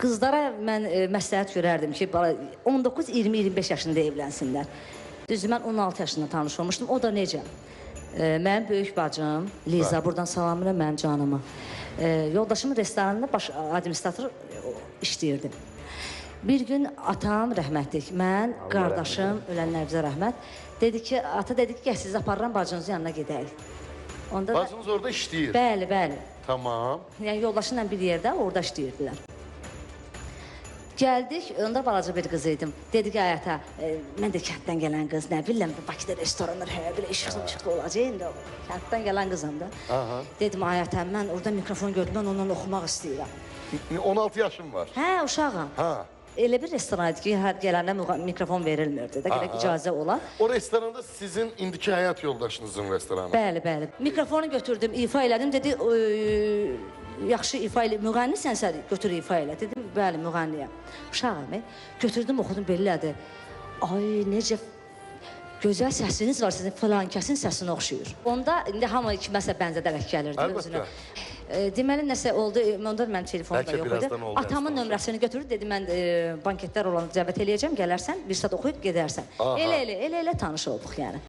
Qızlara mən məsləhət görərdim ki, 19, 20, 25 yaşında evlənsinlər. Düzdür, mən 16 yaşında tanış olmuşdum. O da necə? Mənim böyük bacım, Liza, buradan salamlayıram mənim canımı. Yoldaşımın restoranında baş administrator işləyirdi. Bir gün atam rəhmətlik, mən, qardaşım, ölənlər bizə rəhmət, dedi ki, ata dedi ki, gəl sizi aparıram bacınızın yanına gedəyik. Bacınız orada işləyir? Bəli, bəli. Tamam. Yəni yoldaşımla bir yerdə orada işləyirdilər. Gəldik, onda balaca bir qız idim. Dedi ki, həyata, mən də kənddən gələn qız, nə bilirəm, Bakıda restoranlar, belə işıqlı olacaq, indi kənddən gələn qızam da. Dedim, həyata, mən orada mikrofon gördüm, mən ondan oxumaq istəyirəm. 16 yaşım var. Hə, uşağım. Elə bir restoran idi ki, hər gələndə mikrofon verilmirdi, gələk icazə ola. O restoranda sizin indiki həyat yoldaşınızın restoranı? Bəli, bəli. Mikrofonu götürdüm, ifa elədim, dedi, yaxşı ifa elə, müğənnisənsə götür ifa elə. Dedim, bəli, müğənniyəm. Uşağım, götürdüm, oxudum, belədir. Ay, necə gözəl səsiniz var sizin, filan kəsin səsinə oxşuyur. Onda indi hamı kiməsə bənzədərək gəlirdi özünə. Deməli, nəsə oldu, onda mənim telefonumda yox idi. Atamın nömrəsini götürür, dedi, mən banketlər olanı dəvət eləyəcəm, gələrsən, bir saat oxuyub gedərsən. Elə tanış olduq yəni.